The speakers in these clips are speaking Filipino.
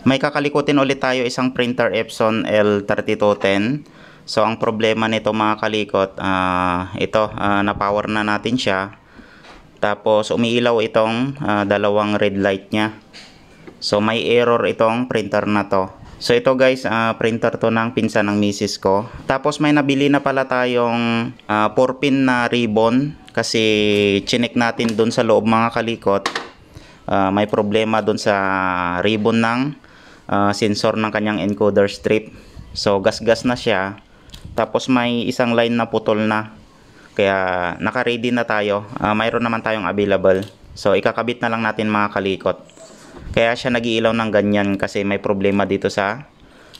May kakalikutin ulit tayo, isang printer Epson L3210. So ang problema nito mga kalikot, na-power na natin siya. Tapos umiilaw itong dalawang red light niya. So may error itong printer na to. So ito guys, printer to ng pinsan ng misis ko. Tapos may nabili na pala tayong 4-pin na ribbon. Kasi chinek natin dun sa loob mga kalikot. May problema dun sa ribbon ng sensor ng kanyang encoder strip. So gas-gas na siya. Tapos may isang line na putol na. Kaya naka-ready na tayo. Mayroon naman tayong available. So ikakabit na lang natin mga kalikot. Kaya siya nag-iilaw ng ganyan kasi may problema dito sa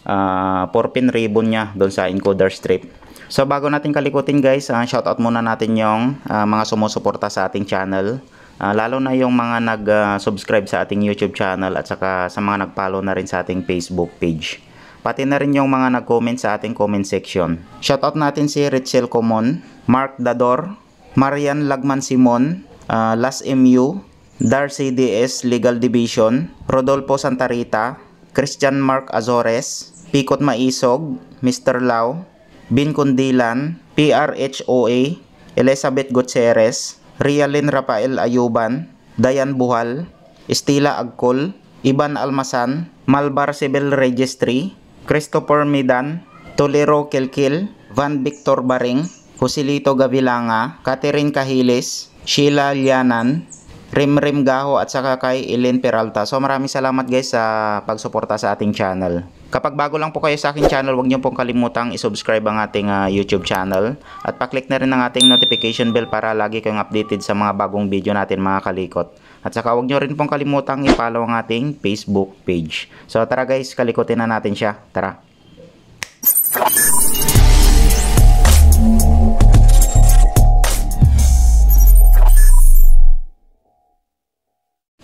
4-pin ribbon niya doon sa encoder strip. So bago natin kalikutin guys, shoutout muna natin yung mga sumusuporta sa ating channel. Lalo na yung mga nag-subscribe sa ating YouTube channel at saka sa mga nag-follow na rin sa ating Facebook page. Pati na rin yung mga nag-comment sa ating comment section. Shoutout natin si Richel Comon, Mark Dador, Marian Lagman Simon, Las MU, Darcy DS Legal Division, Rodolfo Santarita, Christian Mark Azores, Pikot Maisog, Mr. Lau, Bin Kundilan, PRHOA, Elizabeth Gutierrez, Rialyn Rafael Ayuban, Dayan Buhal, Estila Agcol, Iban Almasan, Malbar Civil Registry, Christopher Midan, Tolero Kilkil, Van Victor Baring, Joselito Gavilanga, Catherine Cahiles, Sheila Lianan, Rimrim Gaho at saka kay Ellen Peralta. So maraming salamat guys sa pagsuporta sa ating channel. Kapag bago lang po kayo sa aking channel, huwag niyo pong kalimutang i-subscribe ang ating YouTube channel. At pa-click na rin ang ating notification bell para lagi kayong updated sa mga bagong video natin mga kalikot. At saka huwag niyo rin pong kalimutang i-follow ang ating Facebook page. So tara guys, kalikutin na natin siya. Tara!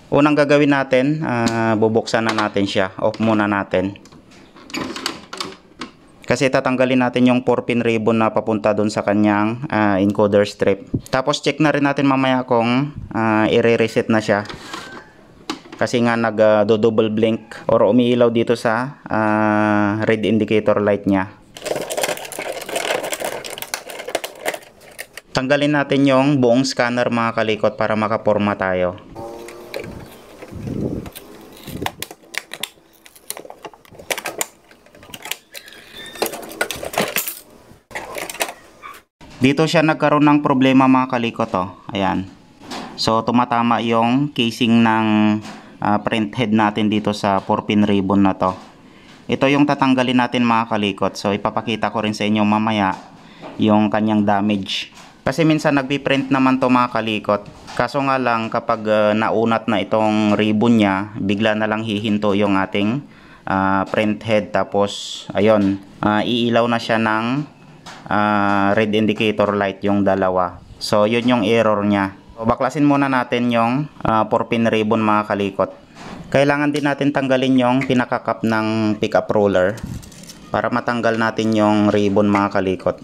Unang gagawin natin, bubuksan na natin siya. Off muna natin. Kasi tatanggalin natin yung 4-pin ribbon na papunta dun sa kanyang encoder strip. Tapos check na rin natin mamaya kung i-reset na siya. Kasi nga nag-double blink or umiilaw dito sa red indicator light niya. Tanggalin natin yung buong scanner mga kalikot para makaporma tayo. Dito siya nagkaroon ng problema mga kalikot Ayan. So tumatama yung casing ng print head natin dito sa 4-pin ribbon na to. Ito yung tatanggalin natin mga kalikot. So ipapakita ko rin sa inyo mamaya yung kanyang damage. Kasi minsan nagpi-print naman to mga kalikot. Kaso nga lang kapag naunat na itong ribbon niya, bigla na lang hihinto yung ating print head. Tapos ayun, iilaw na siya ng red indicator light yung dalawa. So yun yung error niya. So, baklasin muna natin yung 4-pin ribbon mga kalikot. Kailangan din natin tanggalin yung pinaka-cap ng pickup roller para matanggal natin yung ribbon mga kalikot.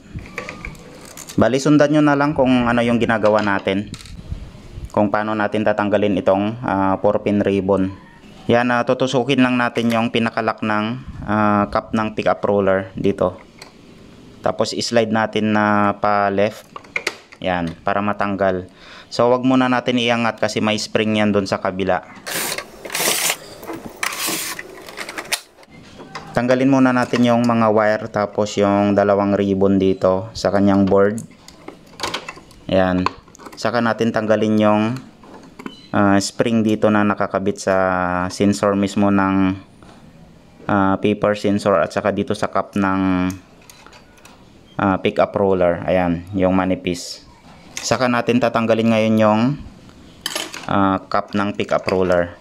Bali sundan nyo na lang kung ano yung ginagawa natin, kung paano natin tatanggalin itong 4-pin ribbon. Yan, tutusukin lang natin yung pinaka-lock ng cap ng pickup roller dito. Tapos slide natin na pa left. Yan, para matanggal. So wag muna natin iangat kasi may spring yan doon sa kabila. Tanggalin muna natin yung mga wire tapos yung dalawang ribbon dito sa kanyang board. Yan. Saka natin tanggalin yung spring dito na nakakabit sa sensor mismo ng paper sensor at saka dito sa cap ng pickup roller. Ayan, yung manipis. Saka natin tatanggalin ngayon yung cap ng pickup roller.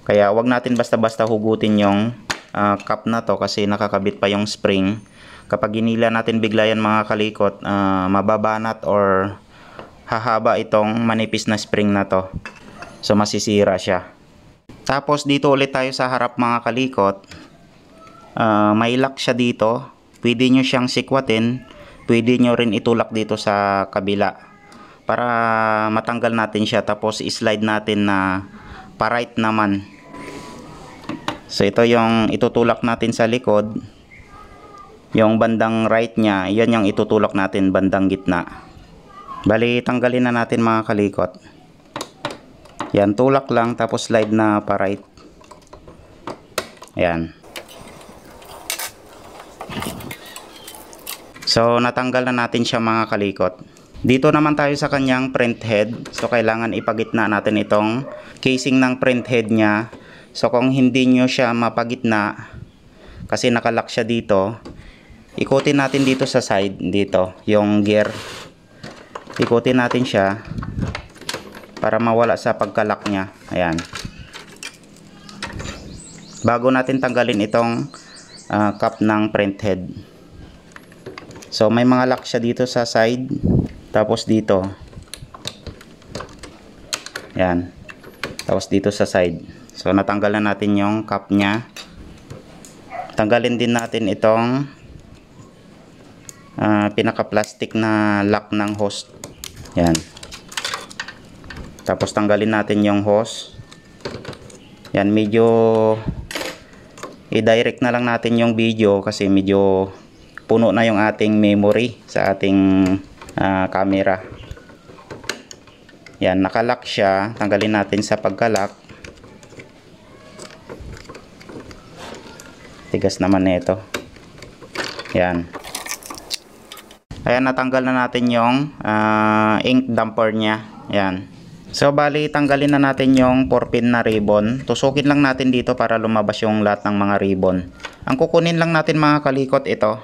Kaya wag natin basta-basta hugutin yung cap na to kasi nakakabit pa yung spring. Kapag ginila natin bigla yan mga kalikot, mababanat or hahaba itong manipis na spring na to. So masisira siya. Tapos dito ulit tayo sa harap mga kalikot. May lock siya dito. Pwede nyo siyang sikwatin, pwede nyo rin itulak dito sa kabila para matanggal natin siya. Tapos slide natin na pa right naman. So ito yung itutulak natin sa likod. Yung bandang right niya, yan yung itutulak natin bandang gitna. Bali, tanggalin na natin mga kalikot. Yan, tulak lang tapos slide na pa right. Yan. So natanggal na natin siya mga kalikot. Dito naman tayo sa kanyang print head. So kailangan ipagitna natin itong casing ng print head niya. So kung hindi nyo siya mapagitna, kasi nakalock siya dito, ikutin natin dito sa side, dito, yung gear. Ikutin natin siya para mawala sa pagkalock niya. Ayan. Bago natin tanggalin itong cap ng print head. So may mga lock siya dito sa side, tapos dito. Ayan. Tapos dito sa side. So natanggal na natin yung cap niya. Tanggalin din natin itong pinaka-plastic na lock ng hose. Yan. Tapos tanggalin natin yung hose. Yan, medyo i-direct na lang natin yung video kasi medyo puno na yung ating memory sa ating camera. Yan, nakalock siya. Tanggalin natin sa pagka-lock. Tigas naman nito. Yan. Ayan, natanggal na natin yung ink damper niya. Yan. So bali, tanggalin na natin yung 4-pin na ribbon. Tusukin lang natin dito para lumabas yung lahat ng mga ribbon. Ang kukunin lang natin mga kalikot, ito.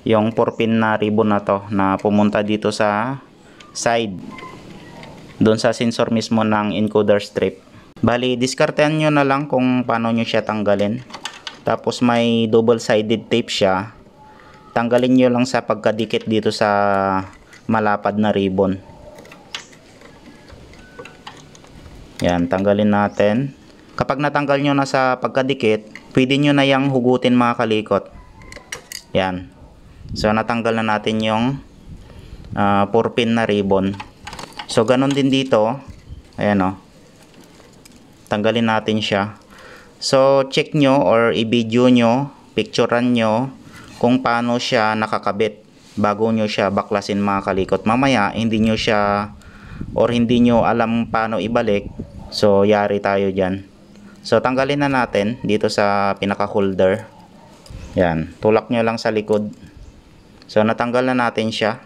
Yung 4-pin na ribbon na to na pumunta dito sa side. Doon sa sensor mismo ng encoder strip. Bali, diskartehan nyo na lang kung paano nyo siya tanggalin. Tapos may double-sided tape siya. Tanggalin nyo lang sa pagkadikit dito sa malapad na ribbon. Yan, tanggalin natin. Kapag natanggal nyo na sa pagkadikit, pwede nyo na yung hugutin mga kalikot. Yan. So natanggal na natin yung 4-pin na ribbon. So ganun din dito. Ayan o. Tanggalin natin siya. So check nyo or i-video nyo, picturean nyo kung paano siya nakakabit bago nyo siya baklasin mga kalikot. Mamaya hindi nyo siya or hindi nyo alam paano ibalik, so yari tayo dyan. So tanggalin na natin dito sa pinaka holder. Yan, tulak nyo lang sa likod. So natanggal na natin siya.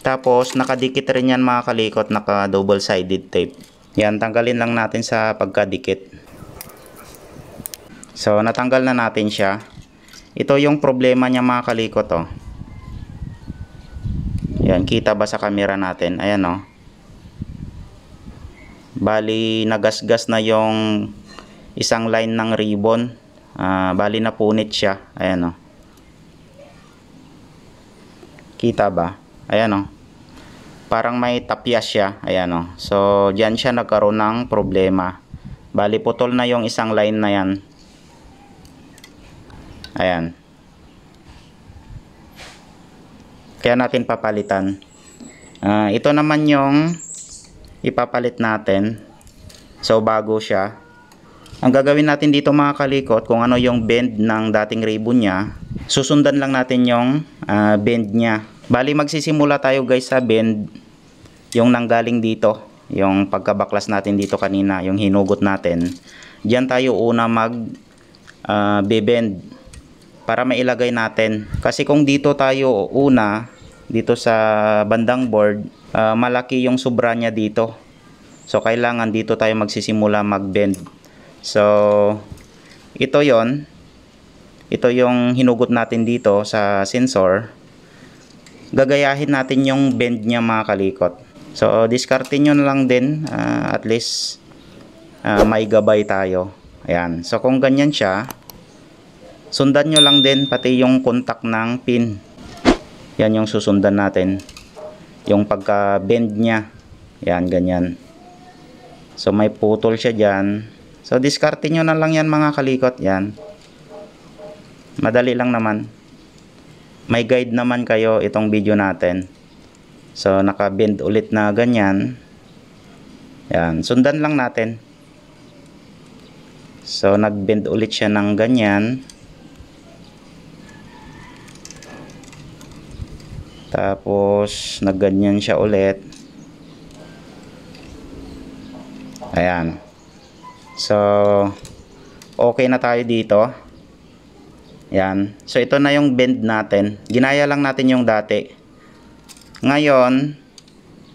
Tapos nakadikit rin yan mga kalikot, naka double sided tape. Yan, tanggalin lang natin sa pagkadikit. So natanggal na natin siya. Ito yung problema niya mga kalikot oh. Yan, kita ba sa camera natin? Ayan oh. Bali nagasgas na yung isang line ng ribbon. Bali napunit siya. Ayan oh. Kita ba? Ayan oh. Parang may tapyas siya. Ayan oh. So diyan siya nagkaroon ng problema. Bali putol na yung isang line na yan. Ayan. Kaya natin papalitan. Ito naman yung ipapalit natin. So bago siya. Ang gagawin natin dito mga kalikot, kung ano yung bend ng dating ribbon niya, susundan lang natin yung bend niya. Bali magsisimula tayo guys sa bend yung nanggaling dito. Yung pagkabaklas natin dito kanina, yung hinugot natin. Diyan tayo una mag bebend para mailagay natin. Kasi kung dito tayo una, dito sa bandang board, malaki yung sobra niya dito. So kailangan dito tayo magsisimula mag-bend. So ito yon. Ito yung hinugot natin dito sa sensor. Gagayahin natin yung bend niya mga kalikot. So diskarte nyo na lang din, at least may gabay tayo. Ayan. So kung ganyan siya, sundan nyo lang din pati yung contact ng pin. Yan yung susundan natin. Yung pagka-bend niya. Yan, ganyan. So may putol siya dyan. So diskarte nyo na lang yan mga kalikot. Yan. Madali lang naman. May guide naman kayo itong video natin. So naka-bend ulit na ganyan. Yan. Sundan lang natin. So nag-bend ulit siya ng ganyan. Tapos nagganyan siya ulit. Ayan. So okay na tayo dito. Ayan. So ito na yung bend natin. Ginaya lang natin yung dati. Ngayon,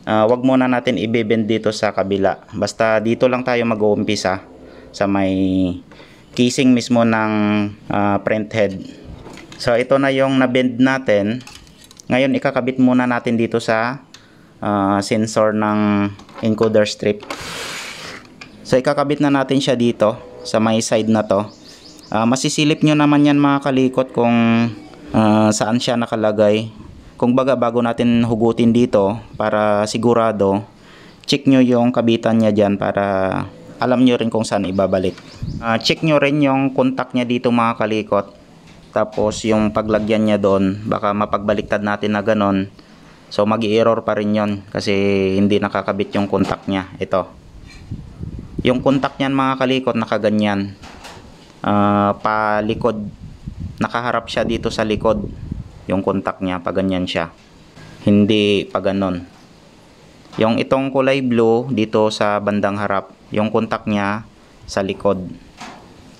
wag muna natin i-bend dito sa kabila. Basta dito lang tayo mag-uumpisa sa may casing mismo ng print head. So ito na yung na-bend natin. Ngayon ikakabit muna natin dito sa sensor ng encoder strip. So ikakabit na natin siya dito sa may side na to. Masisilip nyo naman yan mga kalikot kung saan siya nakalagay. Kung baga bago natin hugutin dito para sigurado, check nyo yung kabitan niya dyan para alam nyo rin kung saan ibabalik. Check nyo rin yung contact niya dito mga kalikot. Tapos yung paglagyan niya doon, baka mapagbaliktad natin na ganon. So mag-i-error pa rin yon kasi hindi nakakabit yung contact niya. Ito. Yung contact niyan mga kalikot nakaganyan. Palikod. Nakaharap siya dito sa likod. Yung contact niya, paganyan siya. Hindi pa ganon. Yung itong kulay blue dito sa bandang harap. Yung contact niya sa likod.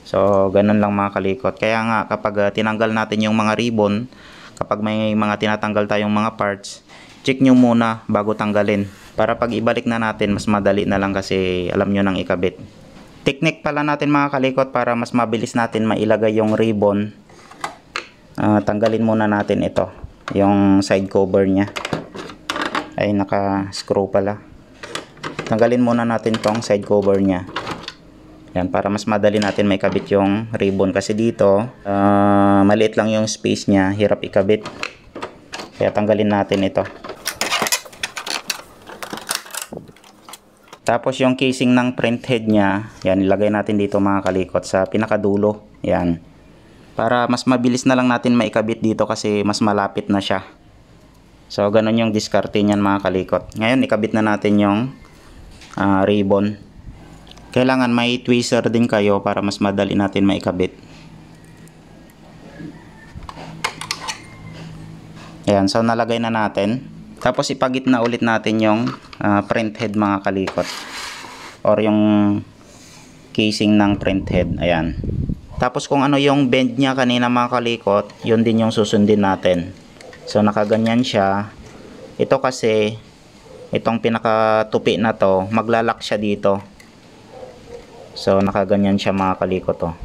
So, ganun lang mga kalikot. Kaya nga, kapag tinanggal natin yung mga ribbon, kapag may mga tinatanggal tayong mga parts, check nyo muna bago tanggalin. Para pag ibalik na natin, mas madali na lang kasi alam nyo nang ikabit. Technique pala natin mga kalikot para mas mabilis natin mailagay yung ribbon. Tanggalin muna natin ito, yung side cover nya. Ay, naka-screw pala. Tanggalin muna natin tong side cover nya. Yan, para mas madali natin maikabit yung ribbon kasi dito maliit lang yung space nya, hirap ikabit. Kaya tanggalin natin ito. Tapos yung casing ng print head nya, yan, ilagay natin dito mga kalikot sa pinakadulo. Yan. Para mas mabilis na lang natin maikabit dito kasi mas malapit na siya. So ganun yung diskarte niyan mga kalikot. Ngayon ikabit na natin yung ribbon. Kailangan may tweezer din kayo para mas madali natin maikabit. Ayan, so nalagay na natin. Tapos ipagit na ulit natin yung print head mga kalikot. Or yung casing ng print head. Ayan. Tapos kung ano yung bend niya kanina mga kalikot, yun din yung susundin natin. So nakaganyan siya. Ito kasi, itong pinakatupi na to, maglalak siya dito. So nakaganyan siya mga kalikot oh.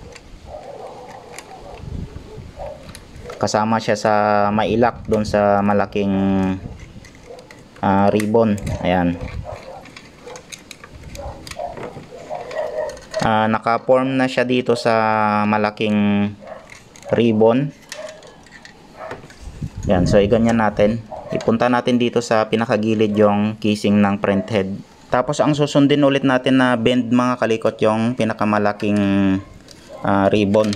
Kasama siya sa mailak doon sa malaking ribbon. Ayan. Naka-form na siya dito sa malaking ribbon. Yan, so iganyan natin. Ipunta natin dito sa pinakagilid yung casing ng print head. Tapos ang susundin ulit natin na bend mga kalikot yung pinakamalaking ribbon.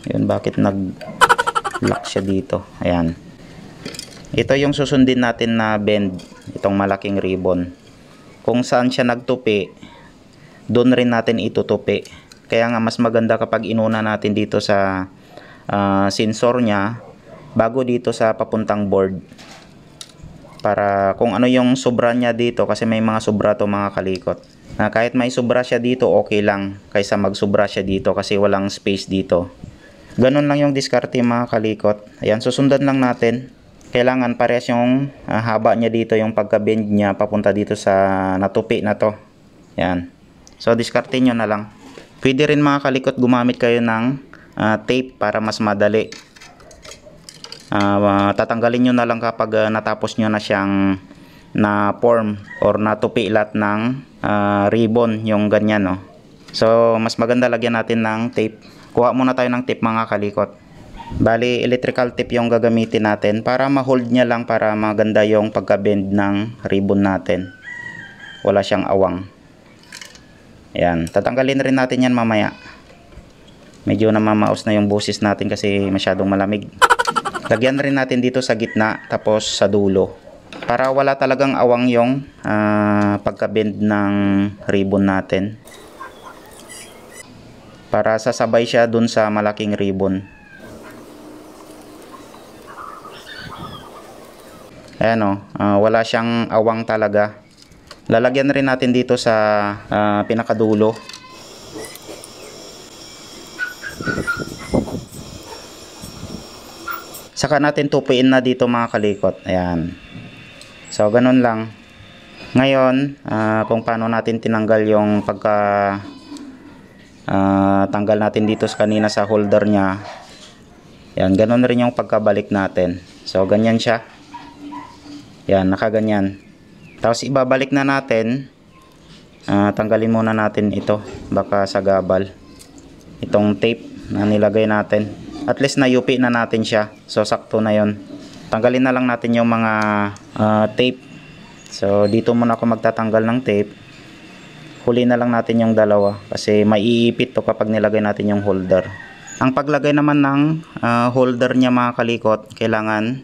Yun, bakit nag-lock siya dito. Ayan. Ito yung susundin natin na bend, itong malaking ribbon. Kung saan siya nagtupi, doon rin natin itutupi. Kaya nga mas maganda kapag inuna natin dito sa sensor nya bago dito sa papuntang board. Para kung ano yung sobra niya dito, kasi may mga sobra to mga kalikot. Kahit may sobra siya dito, okay lang kaysa magsobra siya dito kasi walang space dito. Ganun lang yung diskarte mga kalikot. Ayan, susundan lang natin. Kailangan parehas yung haba niya dito, yung pagka-bend niya papunta dito sa natupi na to. Ayan. So diskarte nyo na lang. Pwede rin mga kalikot gumamit kayo ng tape para mas madali. Tatanggalin nyo na lang kapag natapos nyo na siyang na form or natupi lahat ng ribbon, yung ganyan no. So mas maganda lagyan natin ng tape. Kuha muna tayo ng tape mga kalikot. Bali electrical tape yung gagamitin natin para ma-hold nya lang, para maganda yung pagka-bend ng ribbon natin. Wala siyang awang. Ayan, tatanggalin rin natin yan mamaya. Medyo namamaos na yung boses natin kasi masyadong malamig. Lagyan rin natin dito sa gitna, tapos sa dulo. Para wala talagang awang yung pagka-bend ng ribbon natin. para sasabay siya dun sa malaking ribbon. Ayan o, wala siyang awang talaga. Lalagyan rin natin dito sa pinakadulo. Saka natin tupiin na dito mga kalikot. Ayan. So, ganun lang. Ngayon, kung paano natin tinanggal yung tanggal natin dito kanina sa holder niya. Yan, ganun rin yung pagkabalik natin. So, ganyan siya. Yan, nakaganyan. Tapos, ibabalik na natin. Tanggalin muna natin ito. Baka sa gabal. Itong tape na nilagay natin. At least na-UP na natin siya. So, sakto na yon. Tanggalin na lang natin yung mga tape. So, dito muna ako magtatanggal ng tape. Huli na lang natin yung dalawa. Kasi maiipit to kapag nilagay natin yung holder. Ang paglagay naman ng holder niya mga kalikot, kailangan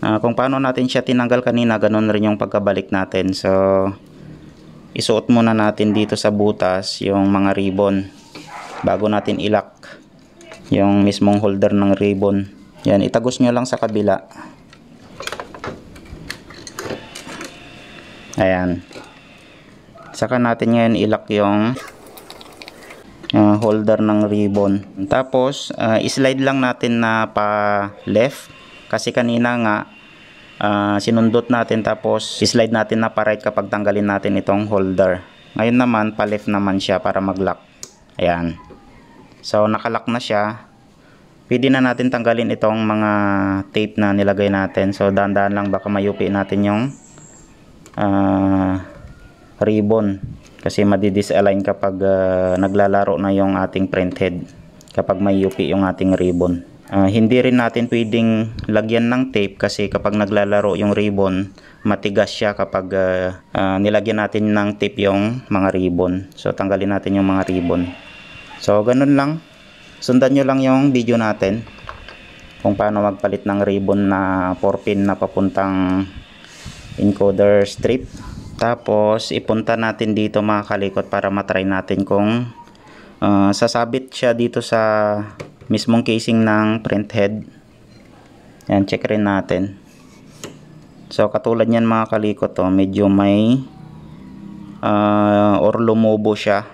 kung paano natin siya tinanggal kanina, ganun rin yung pagkabalik natin. So, isuot muna natin dito sa butas yung mga ribbon bago natin ilak yung mismong holder ng ribbon. Yan, itagos nyo lang sa kabila. Ayan. Saka natin ngayon ilak yung holder ng ribbon. Tapos, slide lang natin na pa left. Kasi kanina nga, sinundot natin tapos slide natin na pa right kapag tanggalin natin itong holder. Ngayon naman, pa left naman siya para mag-lock. Ayan. So, nakalock na siya. Pwede na natin tanggalin itong mga tape na nilagay natin. So, dahan-dahan lang baka mayupi natin yung ribbon. Kasi madi-disalign kapag naglalaro na yung ating print head. Kapag mayupi yung ating ribbon. Hindi rin natin pwedeng lagyan ng tape kasi kapag naglalaro yung ribbon, matigas siya kapag nilagyan natin ng tape yung mga ribbon. So, tanggalin natin yung mga ribbon. So, ganun lang. Sundan nyo lang yung video natin kung paano magpalit ng ribbon na 4-pin na papuntang encoder strip. Tapos, ipunta natin dito mga kalikot para matry natin kung sasabit siya dito sa mismong casing ng print head. Yan, check rin natin. So, katulad yan mga kalikot, medyo may or lumubo siya.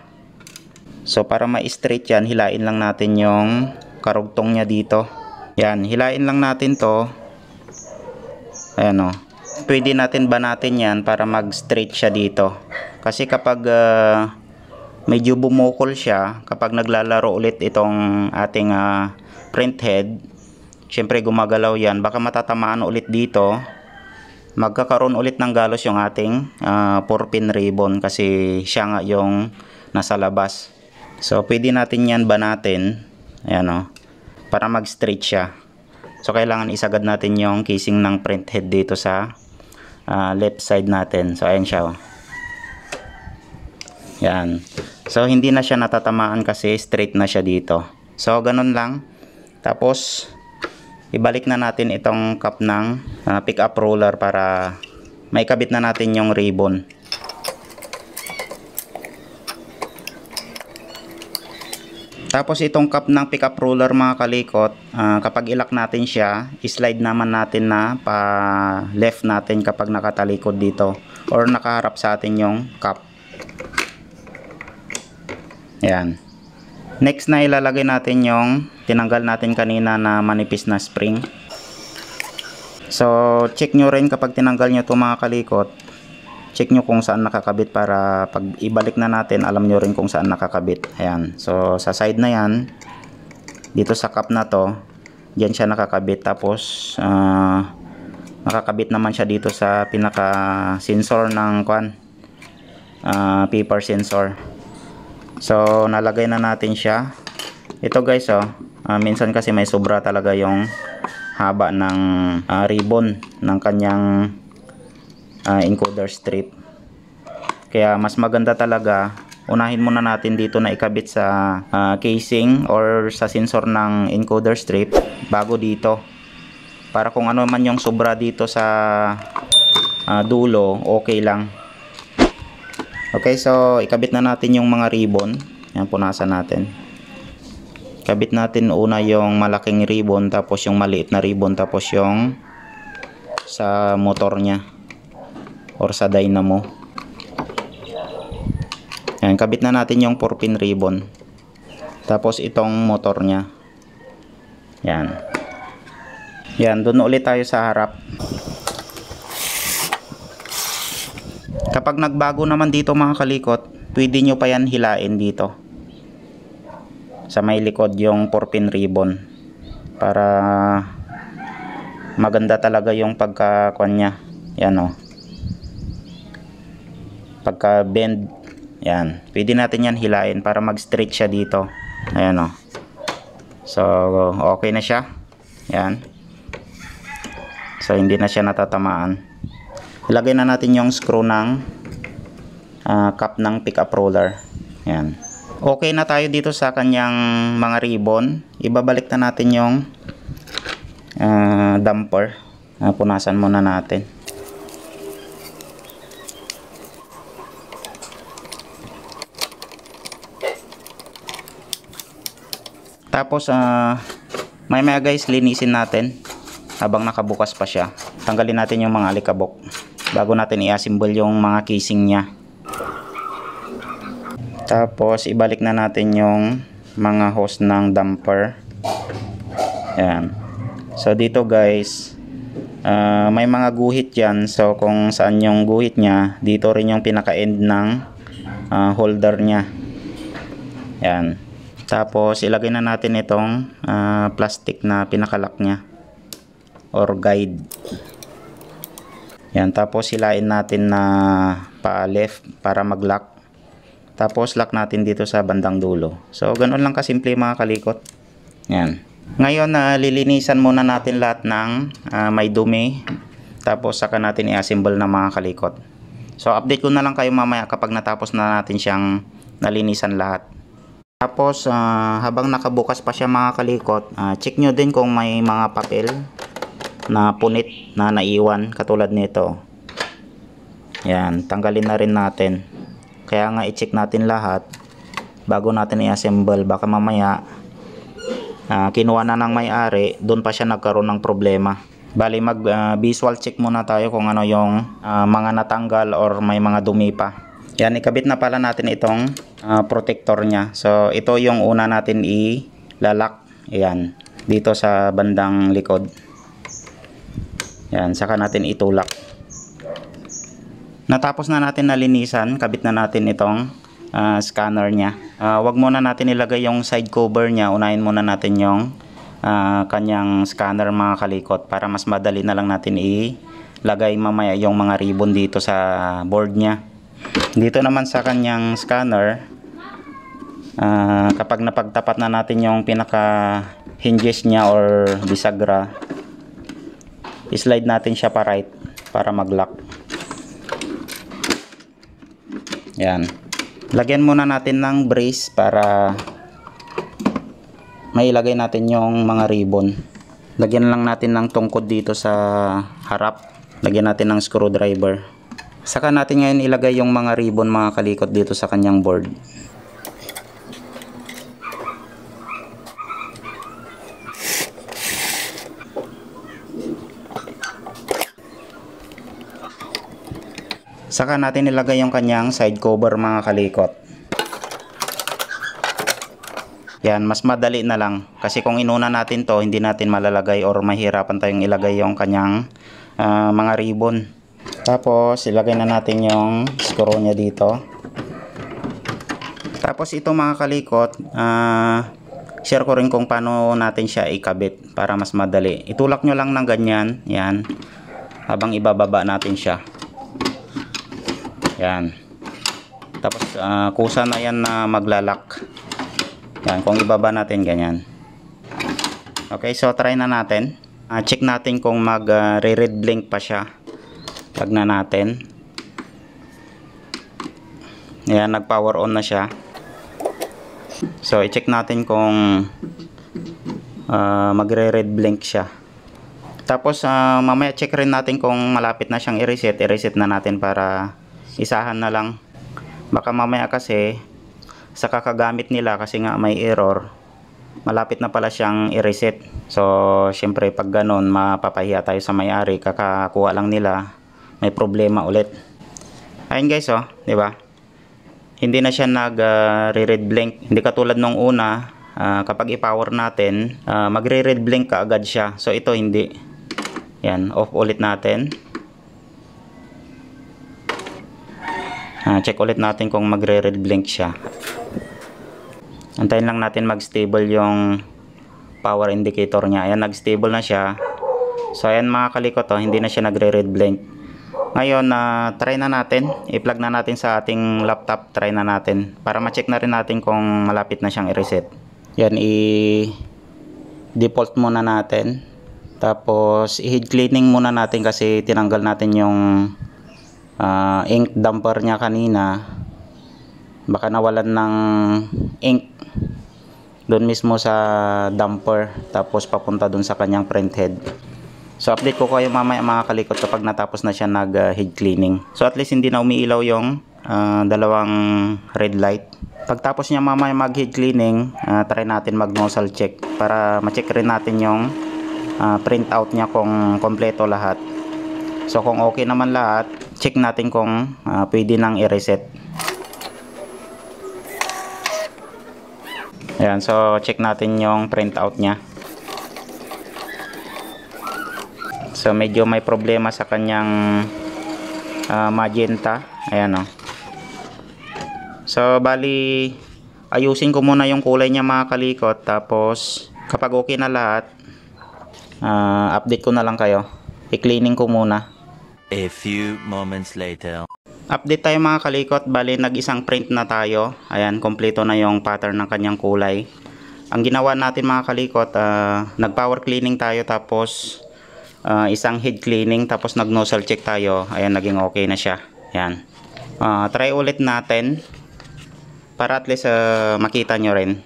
So, para ma-straight yan, hilain lang natin yung karugtong niya dito. Yan, hilain lang natin to. Ayan o. Pwede natin banatin yan para mag-straight siya dito. Kasi kapag medyo bumukol siya, kapag naglalaro ulit itong ating print head, syempre gumagalaw yan, baka matatamaan ulit dito, magkakaroon ulit ng galos yung ating 4-pin ribbon kasi siya nga yung nasa labas. So pwede natin yan banatin, ayan o, para mag-straight siya. So kailangan isagad natin yung casing ng print head dito sa left side natin. So ayan siya o. Yan. So hindi na siya natatamaan kasi straight na siya dito. So ganun lang. Tapos ibalik na natin itong cup ng pick up roller para maikabit na natin yung ribbon. Tapos itong cup ng pick up roller mga kalikot, kapag ilak natin siya, slide naman natin na pa left natin kapag nakatalikod dito or nakaharap sa atin yung cup. Ayan. Next na ilalagay natin yung tinanggal natin kanina na manipis na spring. So check nyo rin kapag tinanggal nyo ito mga kalikot, check nyo kung saan nakakabit para pag ibalik na natin, alam nyo rin kung saan nakakabit. Ayan. So sa side na yan, dito sa cup na to, dyan siya nakakabit. Tapos nakakabit naman siya dito sa pinaka sensor ng paper sensor. So nalagay na natin siya. Ito guys minsan kasi may sobra talaga yung haba ng ribbon ng kanyang encoder strip. Kaya mas maganda talaga unahin muna natin dito na ikabit sa casing or sa sensor ng encoder strip bago dito, para kung ano man yung sobra dito sa dulo, okay lang. Okay, so ikabit na natin yung mga ribbon. Yan, punasan natin. Kabit natin una yung malaking ribbon, tapos yung maliit na ribbon, tapos yung sa motor niya or sa dynamo. Yan, kabit na natin yung 4-pin ribbon. Tapos itong motor niya. Yan. Yan, doon ulit tayo sa harap. Kapag nagbago naman dito mga kalikot, pwede nyo pa yan hilain dito. Sa may likod yung 4-pin ribbon. Para maganda talaga yung pagka-kuan niya. Yan o. Pagka-bend. Yan. Pwede natin yan hilain para mag-straight siya dito. Ayan o. So, okay na siya. Yan. So, hindi na siya natatamaan. Ilagay na natin yung screw ng cap ng pickup roller. Yan. Okay na tayo dito sa kanyang mga ribbon. Ibabalik na natin yung damper. Punasan muna natin. Tapos maya guys, linisin natin habang nakabukas pa siya. Tanggalin natin yung mga alikabok bago natin i-assemble yung mga casing niya. Tapos ibalik na natin yung mga hose ng damper. Ayan. So dito guys, may mga guhit yan. So kung saan yung guhit niya, dito rin yung pinaka-end ng holder niya. Ayan. Tapos ilagay na natin itong plastic na pinakalock niya or guide. Yan, tapos hilain natin na pa left para mag-lock. Tapos lock natin dito sa bandang dulo. So ganoon lang kasimple mga kalikot. Yan. Ngayon lilinisan muna natin lahat ng may dumi. Tapos saka natin i-assemble na mga kalikot. So update ko na lang kayo mamaya kapag natapos na natin siyang nalinisan lahat. Tapos habang nakabukas pa siya mga kalikot, check nyo din kung may mga papel na punit na naiwan katulad nito. Yan, tanggalin na rin natin. Kaya nga i-check natin lahat bago natin i-assemble. Baka mamaya kinuha na ng may-ari, doon pa siya nagkaroon ng problema. Bali mag visual check muna tayo kung ano yung mga natanggal or may mga dumi pa. Yan, ikabit na pala natin itong protector niya. So ito yung una natin ilalak. Yan, dito sa bandang likod. Yan, saka natin itulak. Natapos na natin nalinisan, kabit na natin itong scanner niya. Wag muna natin ilagay yung side cover niya. Unahin muna natin yung kanyang scanner mga kalikot para mas madali na lang natin ilagay mamaya yung mga ribbon dito sa board niya. Dito naman sa kanyang scanner, kapag napagtapat na natin yung pinaka hinges niya or bisagra, slide natin siya pa right para mag-lock. Yan. Lagyan muna natin ng brace para mailagay natin yung mga ribbon. Lagyan lang natin ng tungkod dito sa harap. Lagyan natin ng screwdriver. Saka natin ngayon ilagay yung mga ribbon mga kalikot dito sa kanyang board. Saka natin ilagay yung kanyang side cover mga kalikot. Yan, mas madali na lang. Kasi kung inuna natin to, hindi natin malalagay or mahirapan tayong ilagay yung kanyang mga ribbon. Tapos ilagay na natin yung screw niya dito. Tapos ito mga kalikot, share ko rin kung paano natin siya ikabit para mas madali. Itulak nyo lang ng ganyan, yan, habang ibababa natin siya. Yan. Tapos kusa na yan na maglalak. Yan, kung ibaba natin ganyan. Okay, so try na natin. Check natin kung mag-red blink pa siya. Tag na natin. Yan, nag-power on na siya. So, i-check natin kung magre-red blink siya. Tapos, mamaya check rin natin kung malapit na siyang i-reset. I-reset na natin para isahan na lang. Baka mamaya kasi sa kakagamit nila kasi nga may error, malapit na pala siyang i-reset. So syempre pag ganun, mapapahiya tayo sa may-ari, kakakuha lang nila, may problema ulit. Ayun guys, oh, di ba? Hindi na siya nag-red blink. Hindi katulad nung una, kapag i-power natin, magre-red blink kaagad siya. So ito hindi. Yan, off ulit natin. Check ulit natin kung magre-red blink siya. Antayin lang natin mag-stable yung power indicator niya. Ayan, nag-stable na siya. So ayan mga kalikot, oh, hindi na siya nagre-red blink. Ngayon, try na natin. I-plug na natin sa ating laptop. Try na natin. Para ma-check na rin natin kung malapit na siyang i-reset. Yan, i-default muna natin. Tapos, i-head cleaning muna natin kasi tinanggal natin yung ink damper niya kanina. Baka nawalan ng ink doon mismo sa damper. Tapos, papunta doon sa kanyang print head. So update ko kayo mamaya mga kalikot kapag natapos na siya nag-head cleaning. So at least hindi na umiilaw yung dalawang red light. Pagtapos niya mamaya mag-head cleaning, try natin mag-nozzle check para ma-check rin natin yung print out niya kung kompleto lahat. So kung okay naman lahat, check natin kung pwede nang i-reset. Ayan, so check natin yung print out niya. So medyo may problema sa kanyang magenta. Ayan, oh. So bali ayusin ko muna yung kulay niya mga kalikot. Tapos kapag okay na lahat, update ko na lang kayo. I-cleaning ko muna. A few moments later. Update tayo mga kalikot. Bali nag-isang print na tayo. Ayan, kompleto na yung pattern ng kanyang kulay. Ang ginawa natin mga kalikot, nag-power cleaning tayo tapos isang head cleaning tapos nag-nozzle check tayo. Ayan, naging okay na siya. Ayan. Try ulit natin para at least makita nyo rin.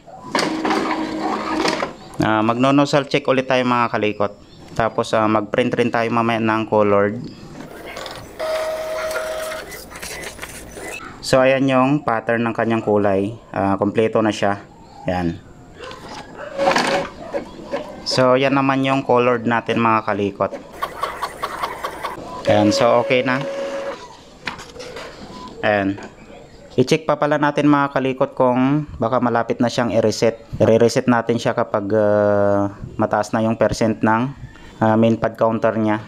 Mag-nozzle check ulit tayo mga kalikot. Tapos mag-print rin tayo mamaya ng colored. So ayan yung pattern ng kanyang kulay. Kompleto na siya. Ayan. So yan naman yung colored natin mga kalikot. Ayan, so okay na. Ayan. I-check pa pala natin mga kalikot kung baka malapit na siyang i-reset. I-reset natin siya kapag mataas na yung percent ng main pad counter niya.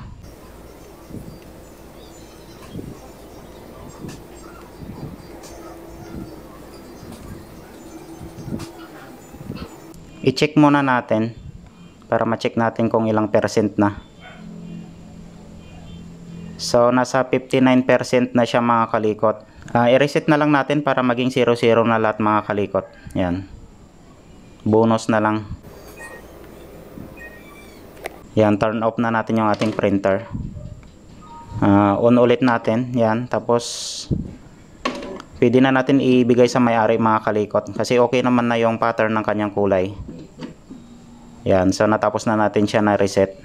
I-check muna natin para ma-check natin kung ilang percent na. So nasa 59% na siya mga kalikot. I-reset na lang natin para maging 0-0 na lahat mga kalikot. Yan. Bonus na lang. Yan, turn off na natin yung ating printer. On ulit natin. Yan, tapos pwede na natin ibigay sa may-ari mga kalikot kasi okay naman na yung pattern ng kanyang kulay. Yan, so natapos na natin siya na reset.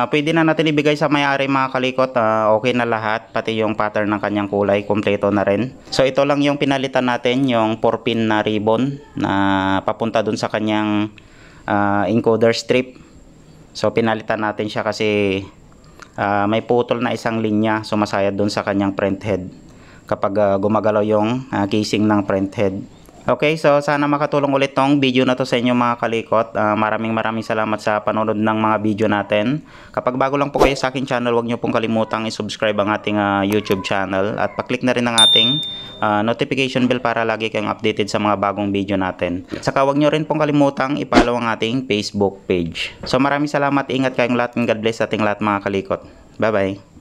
Pwede na natin ibigay sa may-ari mga kalikot. Okay na lahat, pati yung pattern ng kanyang kulay, kompleto na rin. So ito lang yung pinalitan natin, yung 4-pin na ribbon na papunta dun sa kanyang encoder strip. So pinalitan natin siya kasi may putol na isang linya sumasayad dun sa kanyang print head kapag gumagalaw yung casing ng print head. Okay, so sana makatulong ulit tong video na to sa inyo mga kalikot. Maraming salamat sa panonood ng mga video natin. Kapag bago lang po kayo sa aking channel, huwag nyo pong kalimutang i-subscribe ang ating YouTube channel at pa-click na rin ang ating notification bell para lagi kayong updated sa mga bagong video natin. Saka huwag nyo rin pong kalimutang i-follow ang ating Facebook page. So maraming salamat, ingat kayong lahat, and God bless ating lahat mga kalikot. Bye bye!